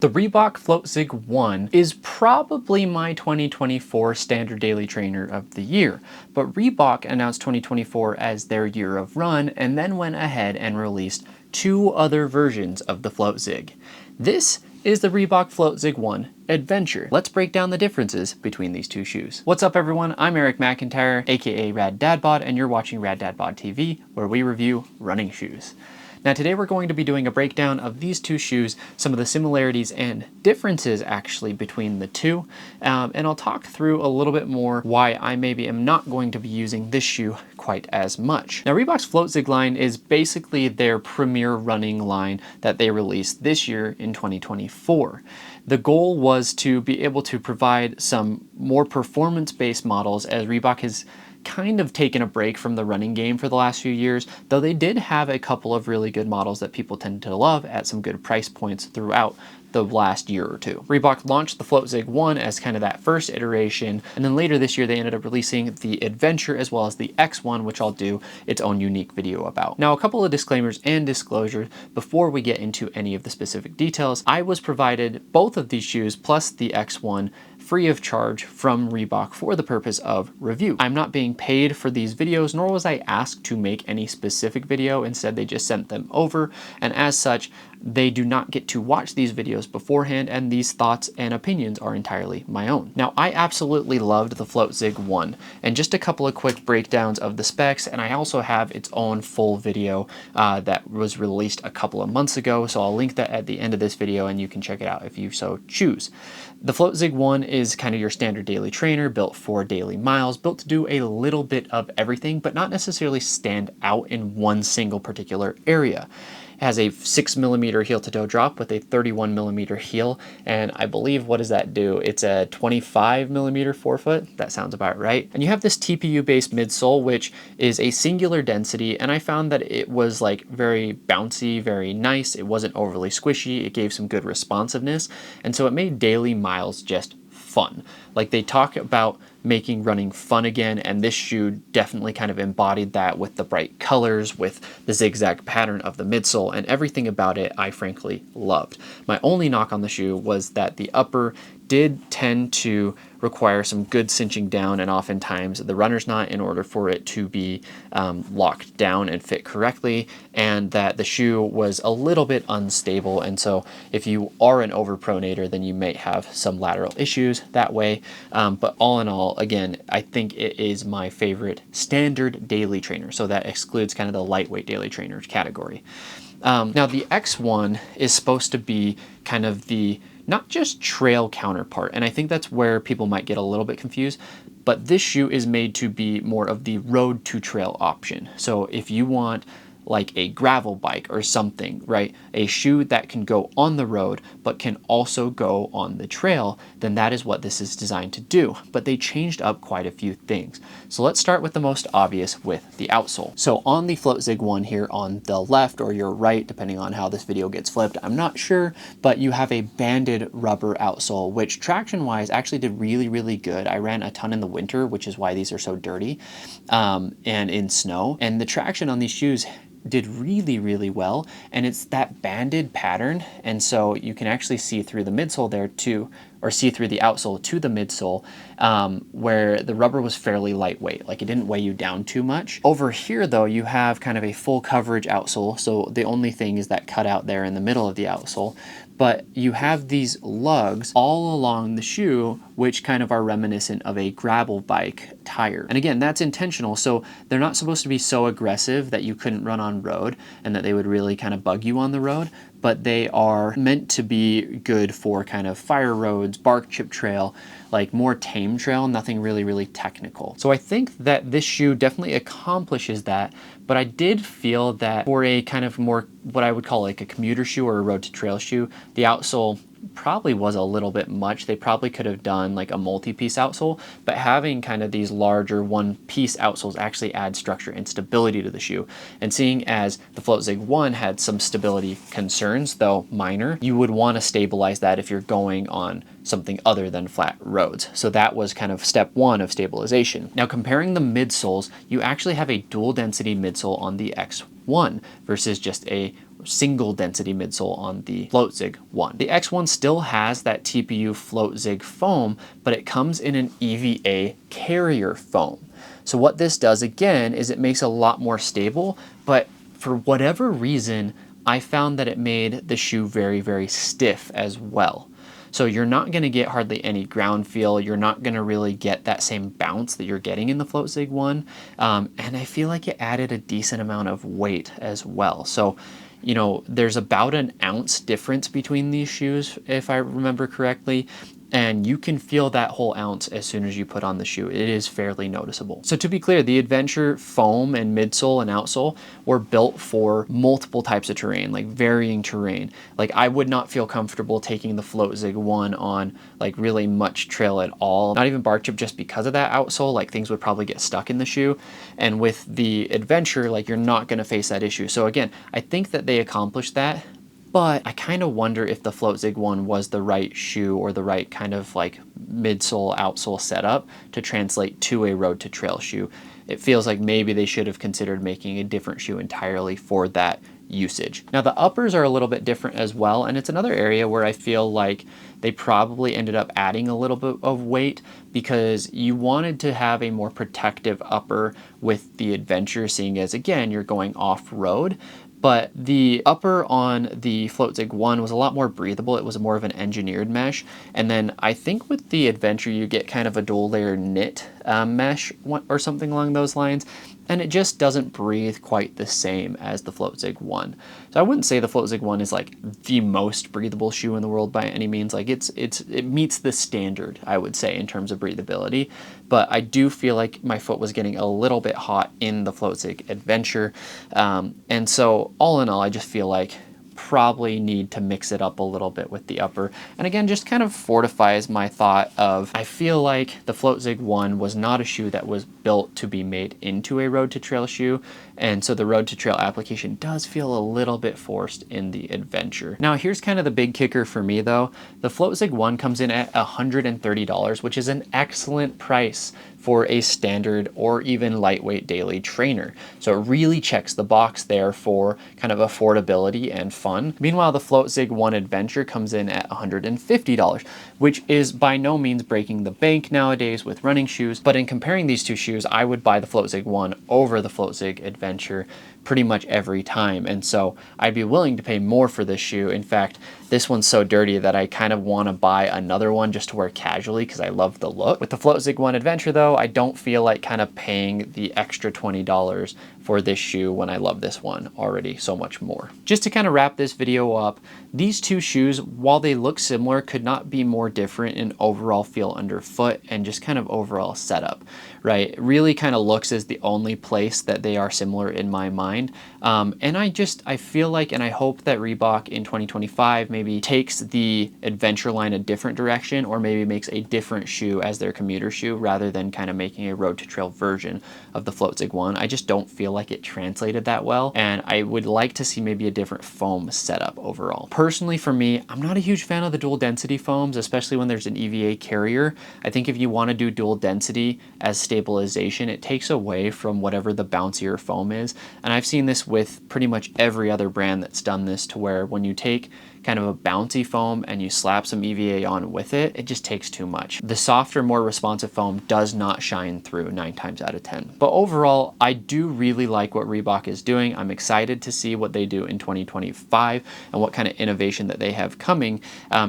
The Reebok Floatzig 1 is probably my 2024 standard daily trainer of the year, but Reebok announced 2024 as their year of run and then went ahead and released two other versions of the Floatzig. This is the Reebok Floatzig 1 Adventure. Let's break down the differences between these two shoes. What's up everyone, I'm Eric McIntyre, aka Rad Dad Bod, and you're watching Rad Dad Bod TV, where we review running shoes. Now today we're going to be doing a breakdown of these two shoes, some of the similarities and differences actually between the two, and I'll talk through a little bit more why I maybe am not going to be using this shoe quite as much. Now Reebok's Floatzig line is basically their premier running line that they released this year in 2024. The goal was to be able to provide some more performance-based models, as Reebok has kind of taken a break from the running game for the last few years, though they did have a couple of really good models that people tend to love at some good price points throughout the last year or two. Reebok launched the Floatzig 1 as kind of that first iteration, and then later this year they ended up releasing the Adventure as well as the X1, which I'll do its own unique video about. Now a couple of disclaimers and disclosures before we get into any of the specific details. I was provided both of these shoes plus the X1 free of charge from Reebok for the purpose of review. I'm not being paid for these videos, nor was I asked to make any specific video. Instead, they just sent them over, and as such, they do not get to watch these videos beforehand, and these thoughts and opinions are entirely my own. Now, I absolutely loved the Floatzig 1, and just a couple of quick breakdowns of the specs, and I also have its own full video that was released a couple of months ago, so I'll link that at the end of this video, and you can check it out if you so choose. The Floatzig 1 is kind of your standard daily trainer, built for daily miles, built to do a little bit of everything, but not necessarily stand out in one single particular area. It has a 6mm heel to toe drop with a 31mm heel, and I believe, what does that do? It's a 25mm forefoot. That sounds about right. And you have this TPU based midsole, which is a singular density, and I found that it was like very bouncy, very nice. It wasn't overly squishy. It gave some good responsiveness, and so it made daily miles just fun. Like, they talk about making running fun again, and this shoe definitely kind of embodied that with the bright colors, with the zigzag pattern of the midsole, and everything about it I frankly loved. My only knock on the shoe was that the upper did tend to require some good cinching down, and oftentimes the runner's knot in order for it to be locked down and fit correctly, and that the shoe was a little bit unstable, and so if you are an overpronator, then you may have some lateral issues that way. But all in all, again, I think it is my favorite standard daily trainer, so that excludes kind of the lightweight daily trainer category. Now the X1 is supposed to be kind of the not just trail counterpart, and I think that's where people might get a little bit confused, but this shoe is made to be more of the road to trail option. So if you want like a gravel bike or something, right? A shoe that can go on the road, but can also go on the trail, then that is what this is designed to do. But they changed up quite a few things. So let's start with the most obvious, with the outsole. So on the Floatzig 1 here on the left or your right, depending on how this video gets flipped, I'm not sure, but you have a banded rubber outsole, which traction-wise actually did really, really good. I ran a ton in the winter, which is why these are so dirty, and in snow. And the traction on these shoes did really, really well, and it's that banded pattern, and so you can actually see through the midsole there too, or see through the outsole to the midsole, where the rubber was fairly lightweight, like it didn't weigh you down too much. Over here though, you have kind of a full coverage outsole, so the only thing is that cutout there in the middle of the outsole, but you have these lugs all along the shoe, which kind of are reminiscent of a gravel bike tire. And again, that's intentional, so they're not supposed to be so aggressive that you couldn't run on road and that they would really kind of bug you on the road, but they are meant to be good for kind of fire roads, bark chip trail, like more tame trail, nothing really, really technical. So I think that this shoe definitely accomplishes that, but I did feel that for a kind of more, what I would call like a commuter shoe or a road to trail shoe, the outsole probably was a little bit much. They probably could have done like a multi-piece outsole, but having kind of these larger one-piece outsoles actually adds structure and stability to the shoe. And seeing as the Floatzig 1 had some stability concerns, though minor, you would want to stabilize that if you're going on something other than flat roads. So that was kind of step one of stabilization. Now comparing the midsoles, you actually have a dual density midsole on the X1 versus just a single density midsole on the Floatzig 1. The X1 still has that TPU Floatzig foam, but it comes in an EVA carrier foam. So what this does again is it makes it a lot more stable, but for whatever reason, I found that it made the shoe very, very stiff as well. So you're not going to get hardly any ground feel. You're not going to really get that same bounce that you're getting in the Floatzig 1. And I feel like it added a decent amount of weight as well. So, you know, there's about an ounce difference between these shoes, if I remember correctly. And you can feel that whole ounce as soon as you put on the shoe. It is fairly noticeable. So to be clear, the Adventure foam and midsole and outsole were built for multiple types of terrain, like varying terrain. Like I would not feel comfortable taking the Floatzig 1 on like really much trail at all. Not even bar chip, just because of that outsole, like things would probably get stuck in the shoe. And with the Adventure, like you're not gonna face that issue. So again, I think that they accomplished that. But I kind of wonder if the Floatzig 1 was the right shoe or the right kind of like midsole outsole setup to translate to a road to trail shoe. It feels like maybe they should have considered making a different shoe entirely for that usage. Now the uppers are a little bit different as well, and it's another area where I feel like they probably ended up adding a little bit of weight because you wanted to have a more protective upper with the Adventure, seeing as again you're going off-road. But the upper on the Floatzig 1 was a lot more breathable. It was more of an engineered mesh. And then I think with the Adventure, you get kind of a dual layer knit mesh or something along those lines. And it just doesn't breathe quite the same as the Floatzig 1. So I wouldn't say the Floatzig 1 is like the most breathable shoe in the world by any means. Like it meets the standard, I would say, in terms of breathability. But I do feel like my foot was getting a little bit hot in the Floatzig Adventure. And so all in all, I just feel like probably need to mix it up a little bit with the upper. And again, just kind of fortifies my thought of, I feel like the Floatzig 1 was not a shoe that was built to be made into a road to trail shoe. And so the road to trail application does feel a little bit forced in the Adventure. Now here's kind of the big kicker for me though. The Floatzig 1 comes in at $130, which is an excellent price for a standard or even lightweight daily trainer. So it really checks the box there for kind of affordability and fun. Meanwhile, the Floatzig 1 Adventure comes in at $150, which is by no means breaking the bank nowadays with running shoes. But in comparing these two shoes, I would buy the Floatzig 1 over the Floatzig Adventure pretty much every time. And so I'd be willing to pay more for this shoe. In fact, this one's so dirty that I kind of want to buy another one just to wear casually because I love the look. With the Floatzig 1 Adventure though, I don't feel like kind of paying the extra $20 for this shoe when I love this one already so much more. Just to kind of wrap this video up, these two shoes, while they look similar, could not be more different in overall feel underfoot and just kind of overall setup, right? It really kind of looks as the only place that they are similar in my mind. And I feel like, and I hope that Reebok in 2025 maybe takes the Adventure line a different direction, or maybe makes a different shoe as their commuter shoe rather than kind of making a road to trail version of the Floatzig 1. I just don't feel like it translated that well, and I would like to see maybe a different foam setup overall. Personally for me, I'm not a huge fan of the dual density foams, especially when there's an EVA carrier. I think if you want to do dual density as stabilization, it takes away from whatever the bouncier foam is. And I've seen this with pretty much every other brand that's done this, to where when you take kind of a bouncy foam and you slap some EVA on with it, it just takes too much. The softer, more responsive foam does not shine through 9 times out of 10. But overall, I do really like what Reebok is doing. I'm excited to see what they do in 2025 and what kind of innovation that they have coming,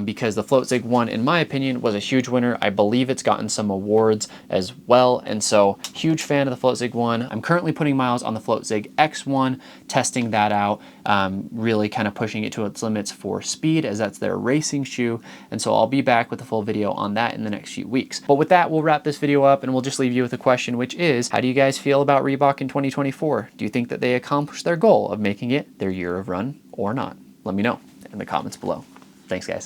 because the Floatzig 1, in my opinion, was a huge winner. I believe it's gotten some awards as well, and so huge fan of the Floatzig 1. I'm currently putting miles on the Floatzig X1, testing that out, really kind of pushing it to its limits for speed, as that's their racing shoe. And so I'll be back with a full video on that in the next few weeks. But with that, we'll wrap this video up, and we'll just leave you with a question, which is, how do you guys feel about Reebok in 2024? Do you think that they accomplished their goal of making it their year of run or not? Let me know in the comments below. Thanks, guys.